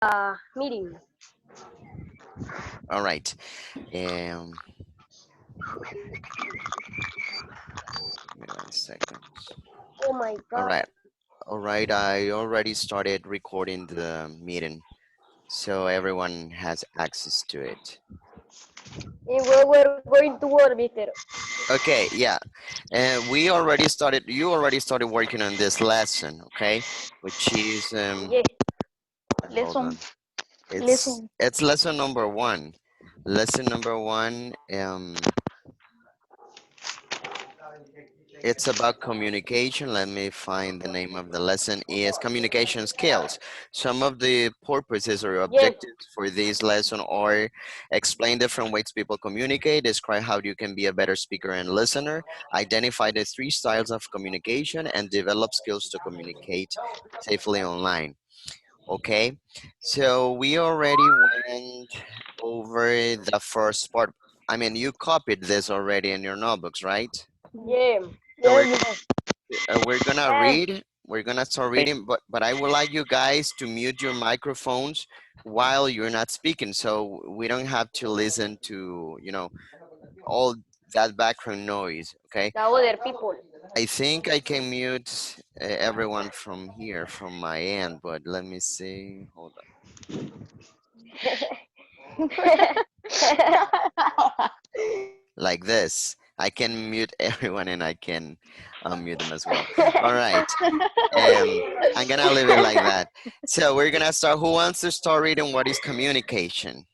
meeting. All right. Give me 1 second. Oh my All god. right. All right. I already started recording the meeting, so everyone has access to it. And where we're going to work, Mister. Okay. Yeah. We already started. You already started working on this lesson. Okay. Which is Yes. hold Lesson, on. It's lesson. it's lesson number one. Lesson number one. It's about communication. Let me find the name of the lesson is communication skills. Some of the purposes or Yes. objectives for this lesson are explain different ways people communicate, describe how you can be a better speaker and listener, identify the 3 styles of communication, and develop skills to communicate safely online. Okay, so we already went over the first part. I mean, you copied this already in your notebooks, right? Yeah. So Yes. Mister. we're gonna Yes. read. We're gonna start reading, but I would like you guys to mute your microphones while you're not speaking, so we don't have to listen to all that background noise. Okay. The other people. I think I can mute everyone from here from my end, but let me see. Hold on. Like this. I can mute everyone and I can unmute them as well. All right. Um, I'm gonna leave it like that. So we're gonna start. Who wants to start reading what is communication?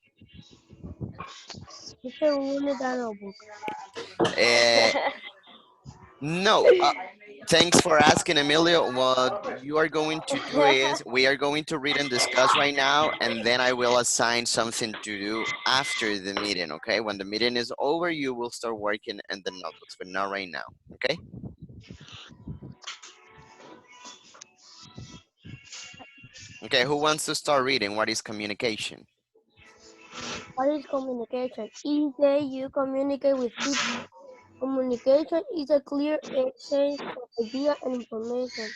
Mister, we need a notebook. Uh, no. Thanks for asking, Emilio. What you are going to do is we are going to read and discuss right now, and then I will assign something to do after the meeting. Okay. When the meeting is over, you will start working in the notebooks, but not right now. Okay. Okay. Who wants to start reading? What is communication? What is communication? Is that you communicate with people. Communication is a clear exchange of ideas and information.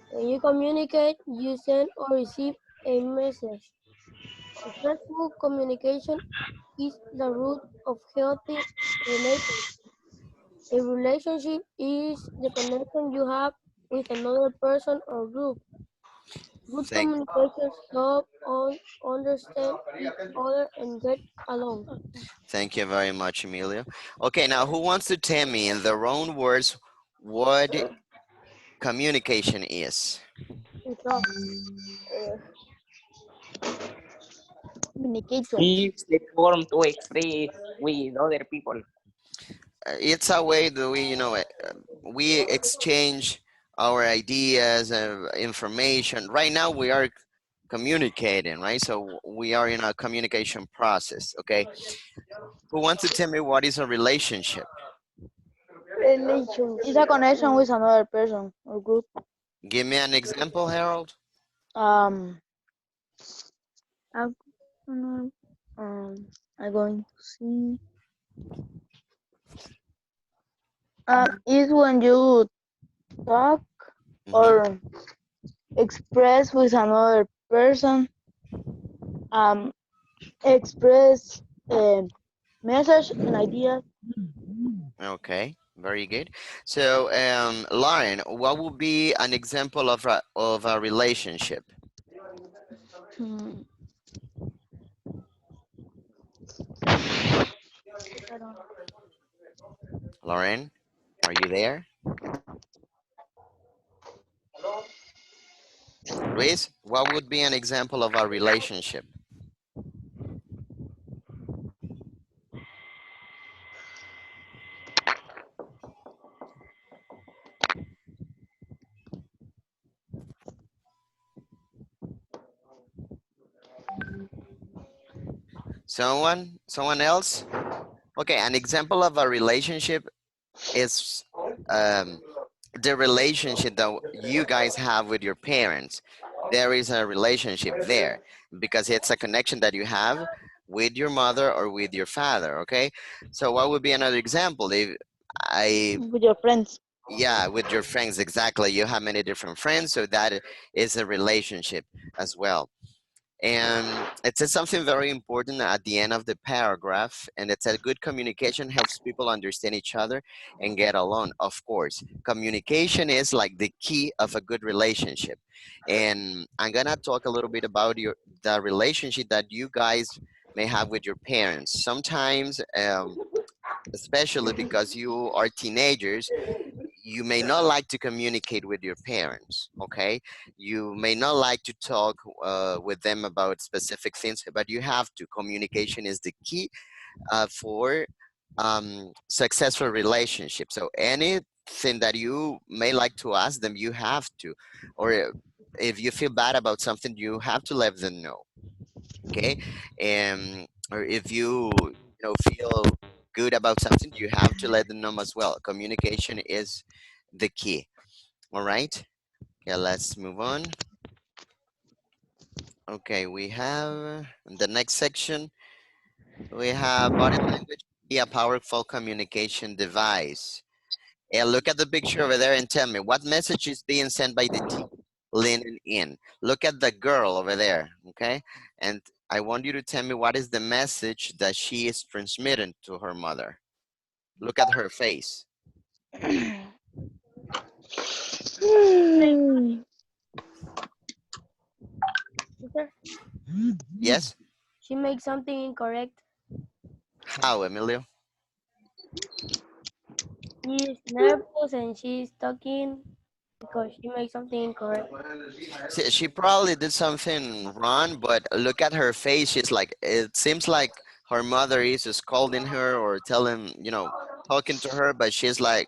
When you communicate, you send or receive a message. Successful communication is the root of healthy relations. A relationship is the connection you have with another person or group. Good Thank communications help on understand each other and get along. Thank you very much, Emilio. Okay, now who wants to tell me in their own words what communication is? So, communication. Is the form to express with other people. It's a way that we exchange our ideas and information. Right now, we are communicating, right? So we are in a communication process. Okay, who wants to tell me what is a relationship? It's a connection with another person or group. Give me an example, Harold. Um, I'm, gonna- I'm going to see. Is when you talk Hmm. or express with another person. Um, express a message and ideas. Okay, very good. So, Lauren, what would be an example of a relationship? Hmm, I don't Lauren, are you there? Luis, what would be an example of a relationship? Someone else? Okay, an example of a relationship is um, the relationship that you guys have with your parents. There is a relationship there because it's a connection that you have with your mother or with your father. Okay, so what would be another example? If I with your friends. Yeah, with your friends, exactly. You have many different friends, so that is a relationship as well. And it says something very important at the end of the paragraph, and it said good communication helps people understand each other and get along. Of course, communication is like the key of a good relationship. And I'm gonna talk a little bit about the relationship that you guys may have with your parents. Sometimes, especially because you are teenagers, you may not like to communicate with your parents, okay? You may not like to talk with them about specific things, but you have to. Communication is the key for successful relationships. So anything that you may like to ask them, you have to. Or if you feel bad about something, you have to let them know, okay? And or if you feel good about something, you have to let them know as well. Communication is the key. All right. Okay, let's move on. Okay, we have in the next section, we have body language be a powerful communication device. And look at the picture over there and tell me what message is being sent by the T leaning in. Look at the girl over there, okay? And I want you to tell me what is the message that she is transmitting to her mother. Look at her face. Hmm. Sister, Yes? she makes something incorrect. How, Emilio? She's nervous and she's talking because she makes something incorrect. She probably did something wrong, but look at her face. She's like, it seems like her mother is scolding her or talking to her, but she's like,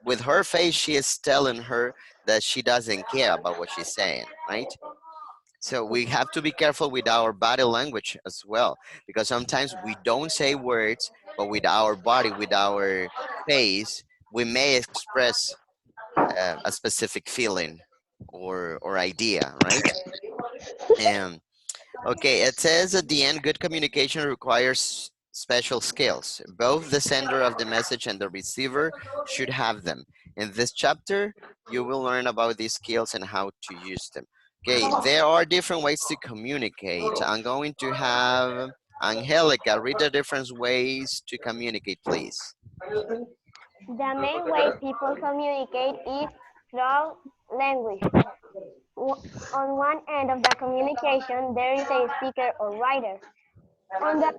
with her face, she is telling her that she doesn't care about what she's saying, right? So we have to be careful with our body language as well, because sometimes we don't say words, but with our body, with our face, we may express a specific feeling or idea, right? And okay, it says at the end, good communication requires special skills. Both the sender of the message and the receiver should have them. In this chapter, you will learn about these skills and how to use them. Okay, there are different ways to communicate. I'm going to have Angelica read the different ways to communicate, please. The main way people communicate is through language. On one end of the communication, there is a speaker or writer. On the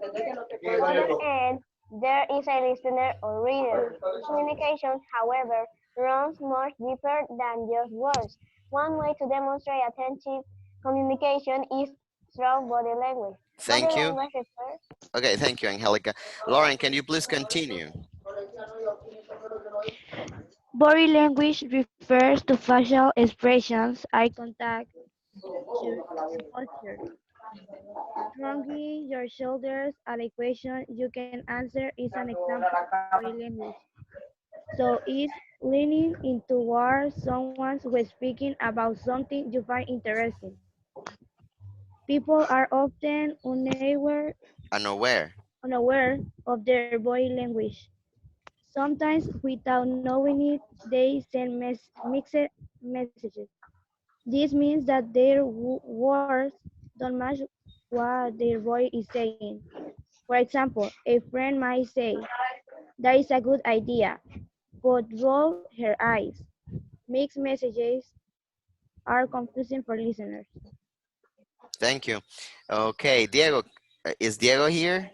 other end, there is a listener or reader. Communication, however, runs much deeper than just words. One way to demonstrate attentive communication is through body language. Body Thank you. language refers. Okay, thank you, Angelica. Lauren, can you please continue? Body language refers to facial expressions, eye contact, gestures, and posture. Shrugging your shoulders at a question you can answer is an example of body language. So is leaning in towards someone when speaking about something you find interesting. People are often unaware of their body language. Sometimes, without knowing it, they send mixed messages. This means that their words don't match what their body is saying. For example, a friend might say, "That is a good idea," but roll her eyes. Mixed messages are confusing for listeners. Thank you. Okay, Diego, is Diego here?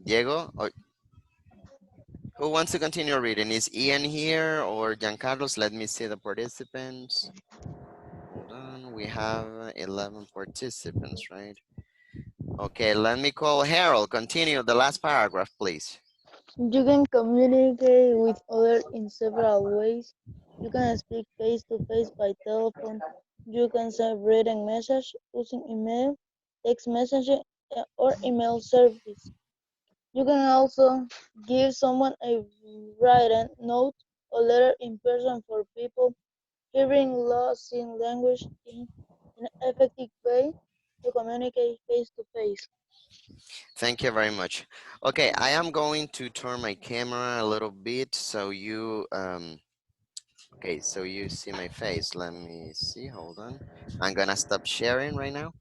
Diego, or who wants to continue reading? Is Ian here or Giancarlos? Let me see the participants. Hold on, we have 11 participants, right? Okay, let me call Harold. Continue the last paragraph, please. You can communicate with others in several ways. You can speak face to face by telephone. You can send written message using email, text messaging, or email service. You can also give someone a written note or letter in person for people hearing loss in language in an effective way to communicate face to face. Thank you very much. Okay, I am going to turn my camera a little bit so you Okay, so you see my face. Let me see. Hold on. I'm gonna stop sharing right now.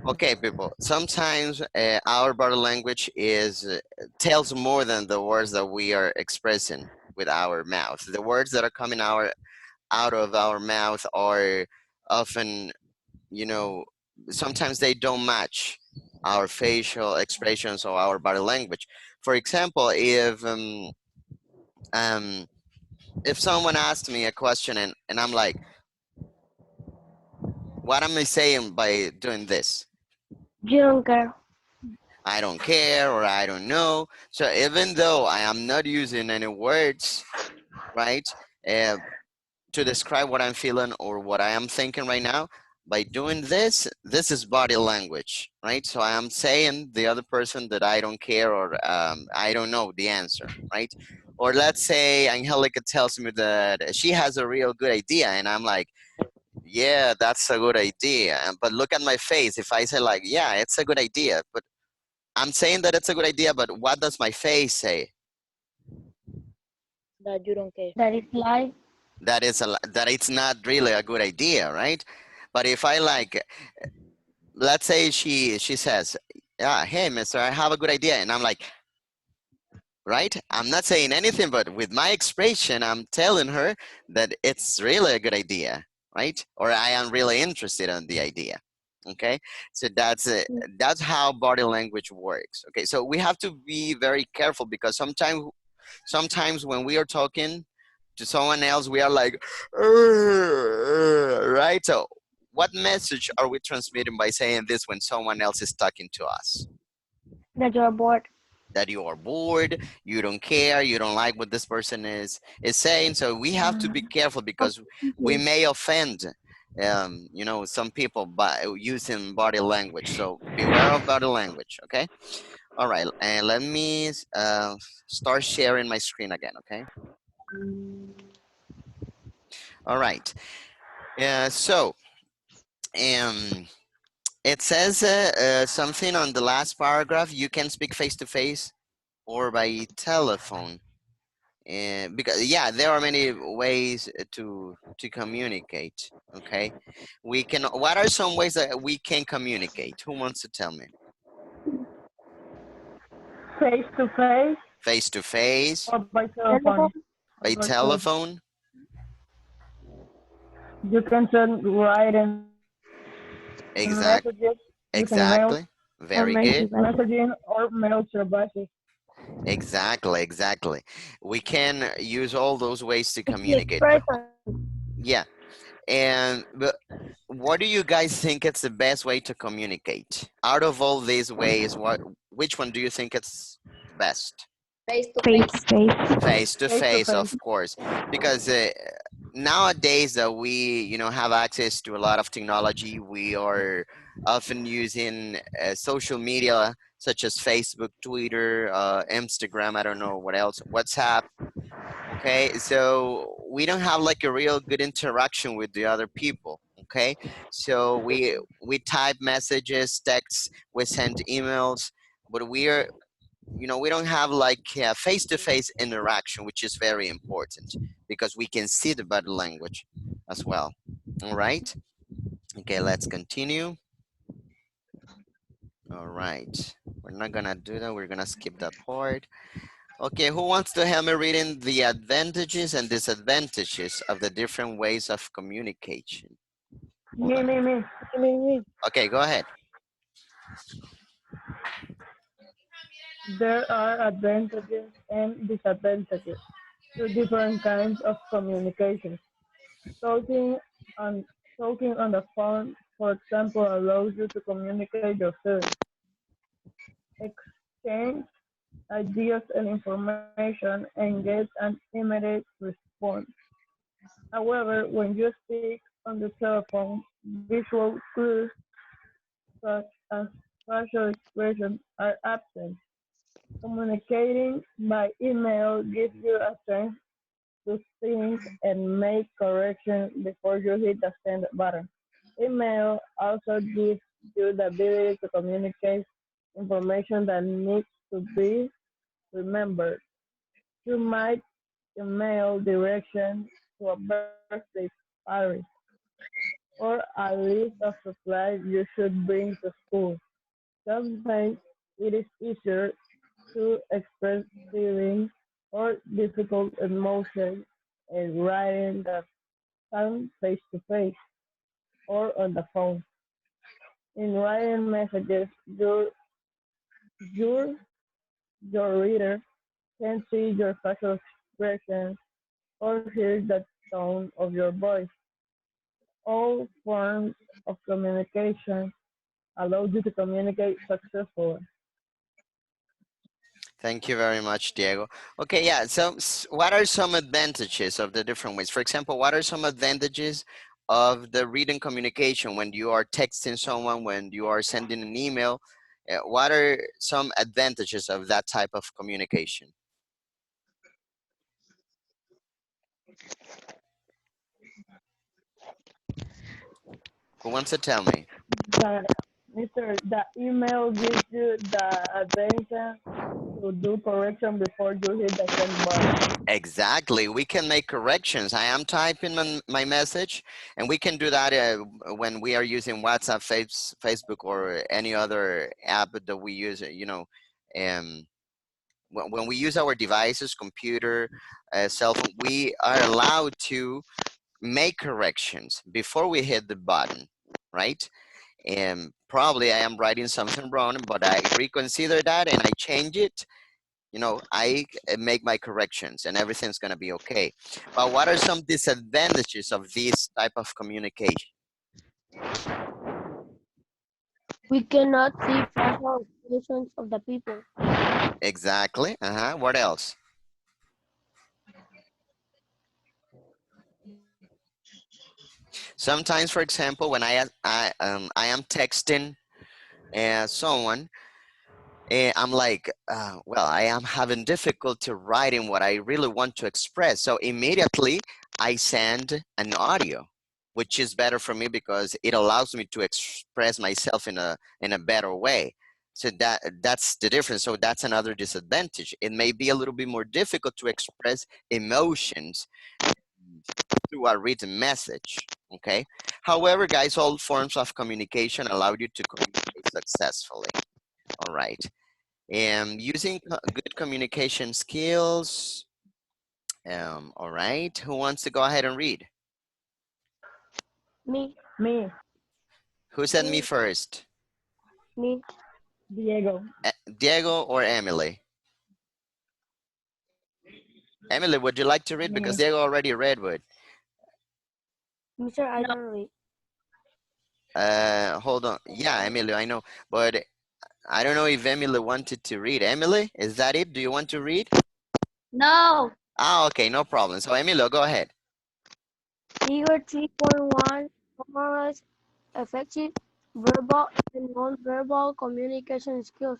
Okay, people. Sometimes our body language is tells more than the words that we are expressing with our mouth. The words that are coming out of our mouth are often, you know, sometimes they don't match our facial expressions or our body language. For example, um, if someone asks me a question and I'm like, what am I saying by doing this? You don't care. I don't care or I don't know. So even though I am not using any words, right, uh, to describe what I'm feeling or what I am thinking right now, by doing this, this is body language, right? So I am saying the other person that I don't care or I don't know the answer, right? Or let's say Angelica tells me that she has a real good idea, and I'm like, yeah, that's a good idea. But look at my face. If I say like, yeah, it's a good idea, but I'm saying that it's a good idea, but what does my face say? that you don't care. That is life. That it's not really a good idea, right? But if I like, let's say she says, yeah, hey, mister, I have a good idea. And I'm like, right? I'm not saying anything, but with my expression, I'm telling her that it's really a good idea, right? Or I am really interested in the idea. Okay, so that's it. That's how body language works. Okay, so we have to be very careful because sometimes when we are talking to someone else, we are like, right? So what message are we transmitting by saying this when someone else is talking to us? That you are bored. That you are bored, you don't care, you don't like what this person is saying. So we have to be careful because we may offend some people by using body language. So beware of body language, okay? All right, and let me start sharing my screen again, okay? All right. So um it says something on the last paragraph. You can speak face to face or by telephone. And because yeah, there are many ways to communicate. Okay, we can. What are some ways that we can communicate? Who wants to tell me? Face to face Face to face, or by telephone. Telephone. Or by by telephone. telephone. You can send writing messages using Exact, mail, exactly. or Very good. message. messaging, or mail services. Exactly, exactly. We can use all those ways to To see a communicate. But person. yeah, and but what do you guys think it's the best way to communicate? Out of all these ways, which one do you think it's the best? Face to face. Face to Face to face, face. of course, because nowadays that we have access to a lot of technology, we are often using social media such as Facebook, Twitter, Instagram, I don't know what else, WhatsApp. Okay, so we don't have like a real good interaction with the other people. Okay, so we type messages, texts, we send emails, but we don't have like a face-to-face interaction, which is very important because we can see the body language as well. All right, okay, let's continue. All right, we're not gonna do that, we're gonna skip that part. Okay, who wants to help me reading the advantages and disadvantages of the different ways of communication? Me. Me. Okay, go ahead. There are advantages and disadvantages to different kinds of communication. Talking on talking on the phone, for example, allows you to communicate your feelings, exchange ideas and information, and get an immediate response. However, when you speak on the telephone, visual cues such as facial expressions are absent. Communicating by email gives you a chance to think and make corrections before you hit the send button. Email also gives you the ability to communicate information that needs to be remembered. You might email directions to a birthday party, or a list of supplies you should bring to school. Sometimes it is easier to express feelings or difficult emotions in writing than face to face or on the phone. In writing messages, your, your reader can see your facial expressions or hear the tone of your voice. All forms of communication allow you to communicate successfully. Thank you very much, Diego. Okay, yeah. So, what are some advantages of the different ways? For example, what are some advantages of the written communication when you are texting someone, when you are sending an email? What are some advantages of that type of communication? Who wants to tell me? The, the email gives you the attention to do correction before you hit the send button. Exactly. We can make corrections. I am typing my message, and we can do that when we are using WhatsApp, Facebook, or any other app that we use. Um, when we use our devices, computer, cell phone, we are allowed to make corrections before we hit the button, right? And probably I am writing something wrong, but I reconsider that and I change it. I make my corrections and everything's going to be okay. But what are some disadvantages of this type of communication? We cannot see facial expressions of the people. Exactly. What else? Sometimes, for example, when I am texting someone, I'm like, well, I am having difficulty writing what I really want to express. So immediately I send an audio, which is better for me because it allows me to express myself in a better way. So that's the difference. So that's another disadvantage. It may be a little bit more difficult to express emotions through a written message. Okay. However, guys, all forms of communication allow you to communicate successfully. All right. Using good communication skills. All right. Who wants to go ahead and read? Me, Me, Who said me first? me, Diego, Diego or Emily? Emily, would you like to read? Because me. Diego already read would. Mr. I can read. Hold on. Yeah, Emily, I know. But I don't know if Emily wanted to read. Emily, is that it? Do you want to read? No. Ah, okay, no problem. So Emilio, go ahead. Figure 3.1 summarize effective verbal and non-verbal communication skills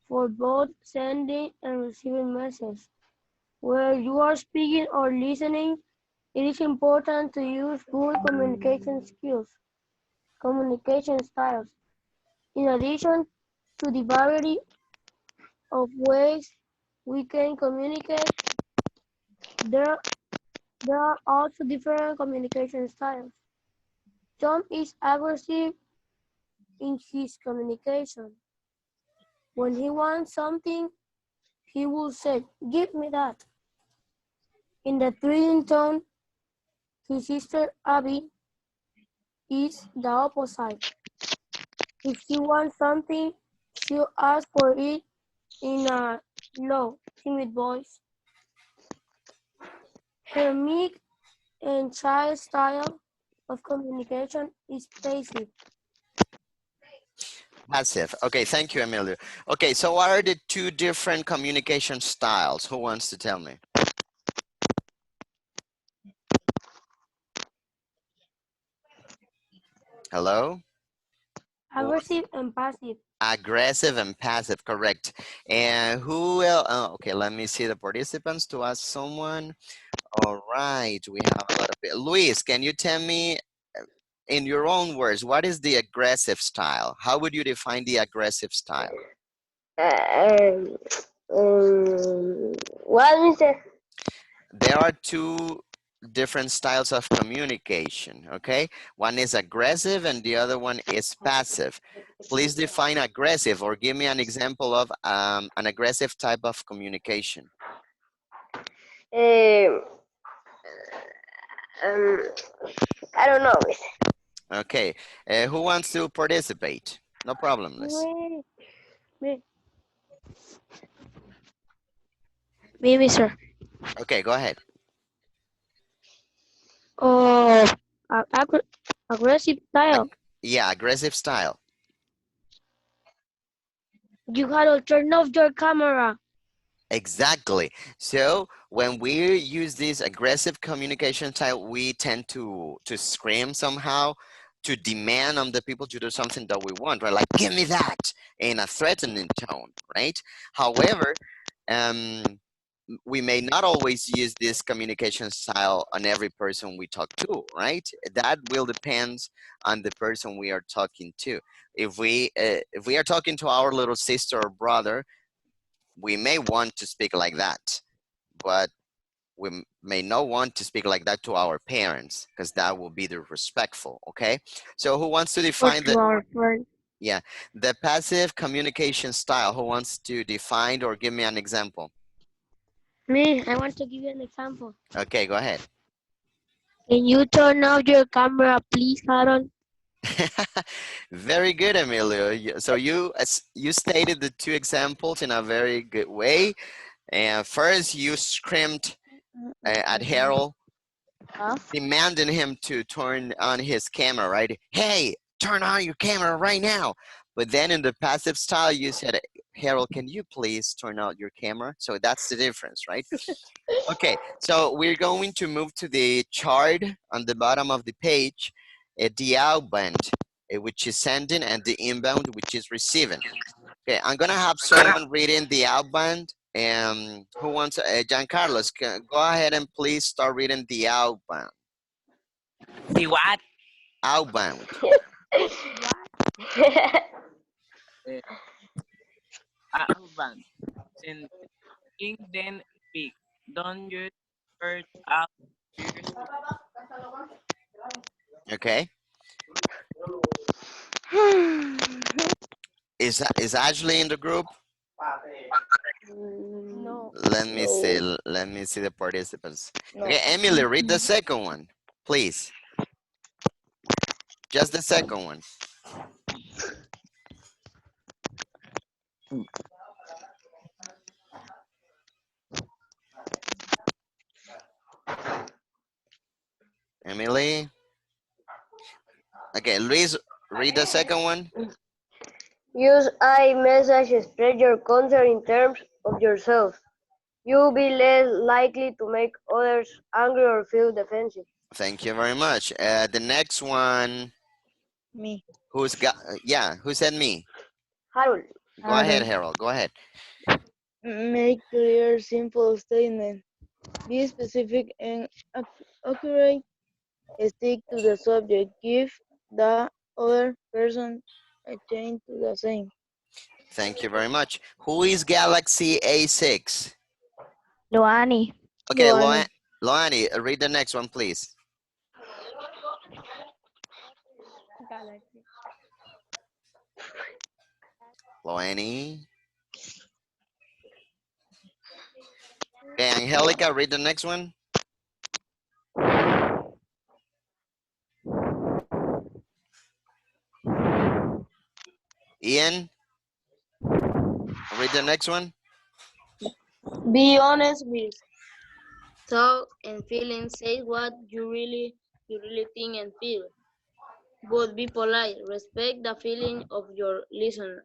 for both sending and receiving messages. Whether you are speaking or listening, it is important to use good communication skills, communication styles. In addition to the variety of ways we can communicate, there, there are also different communication styles. Tom is aggressive in his communication. When he wants something, he will say, "Give me that." In the threatening tone, his sister Abby is the opposite. If she wants something, she'll ask for it in a low, timid voice. Her meek and child style of communication is passive. Passive. Okay, thank you, Emilio. Okay, so what are the two different communication styles? Who wants to tell me? Hello? Who wants Aggressive and passive. aggressive and passive, correct. And who will, okay, let me see the participants to ask someone. All right, we have a lot of it. Luis, can you tell me in your own words, what is the aggressive style? How would you define the aggressive style? Um, what, Mister? There are two different styles of communication, okay? One is aggressive and the other one is passive. Please define aggressive or give me an example of an aggressive type of communication. Um, um, I don't know. Okay, who wants to participate? No problem, Liz. Me, me, me, sir. Okay, go ahead. Oh, aggressive style. Ag- yeah, aggressive style. You gotta turn off your camera. Exactly. So when we use this aggressive communication style, we tend to scream somehow, to demand on the people to do something that we want, right? Like, give me that in a threatening tone, right? However, um, we may not always use this communication style on every person we talk to, right? That will depend on the person we are talking to. If we are talking to our little sister or brother, we may want to speak like that, but we may not want to speak like that to our parents because that will be disrespectful. Okay, so who wants to Or define to the, our friend. yeah, the passive communication style? Who wants to define or give me an example? Me, I want to give you an example. Okay, go ahead. Can you turn off your camera, please, Aaron? Very good, Emilio. So you stated the two examples in a very good way. And first, you screamed at Harold, Huh? demanding him to turn on his camera, right? Hey, turn on your camera right now. But then in the passive style, you said, Harold, can you please turn out your camera? So that's the difference, right? Okay, so we're going to move to the chart on the bottom of the page, the outbound, which is sending, and the inbound, which is receiving. Okay, I'm gonna have someone reading the outbound. Who wants, John Carlos, go ahead and please start reading the outbound. The what? Outbound. Uh, Urban. Send in then speak. Don't use words out yourself. Okay. Is Ashley in the group? No. Let me see. No, Let me see the participants. no. Okay, Emily, read the second one, please. Just the second one. Emily. Okay, Luis, read the second one. Use I message express your concern in terms of yourself. You'll be less likely to make others angry or feel defensive. Thank you very much. The next one, Me. who's got? Yeah, who said me? Harold, Go ahead, Aaron. Harold. Go ahead. Make clear, simple statement. Be specific and accurate. Stick to the subject. Give the other person a chance to the same. Thank you very much. Who is Galaxy A6? Loani. Okay, Loani. Loani, read the next one, please. Loani. Okay, Angelica, read the next one. Ian, read the next one. Be honest with thought and feelings. Say what you really think and feel. But be polite. Respect the feeling of your listeners.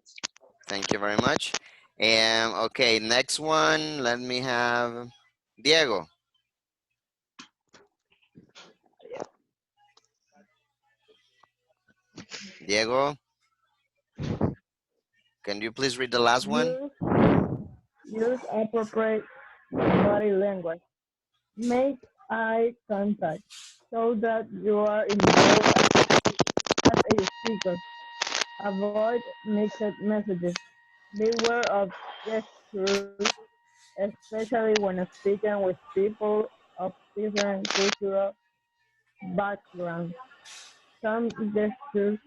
Thank you very much. And okay, next one. Let me have Diego. Diego, can you please read the last one? Use, use appropriate body language. Make eye contact so that you are involved as a speaker. Avoid mixed messages. Beware of gestures, especially when speaking with people of different cultural backgrounds. Some gestures,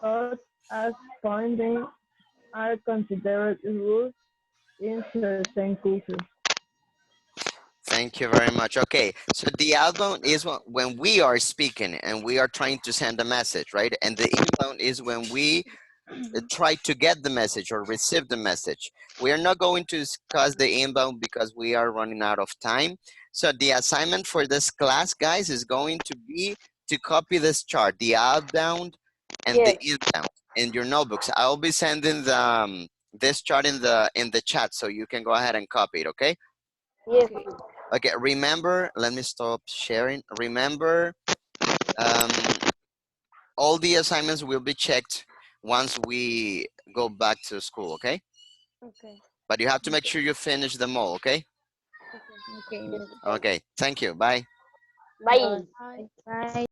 such as pointing, are considered rude in certain cultures. Thank you very much. Okay, so the outbound is when we are speaking and we are trying to send a message, right? And the inbound is when we try to get the message or receive the message. We are not going to discuss the inbound because we are running out of time. So the assignment for this class, guys, is going to be to copy this chart, the outbound and the Yes. inbound in your notebooks. I'll be sending this chart in the chat so you can go ahead and copy it, okay? Yes. Okay, remember, let me stop sharing. Remember, um, all the assignments will be checked once we go back to school, okay? Okay. But you have to make sure you finish them all, okay? Okay. Okay. Okay, thank you. Bye. Bye. Bye. Bye.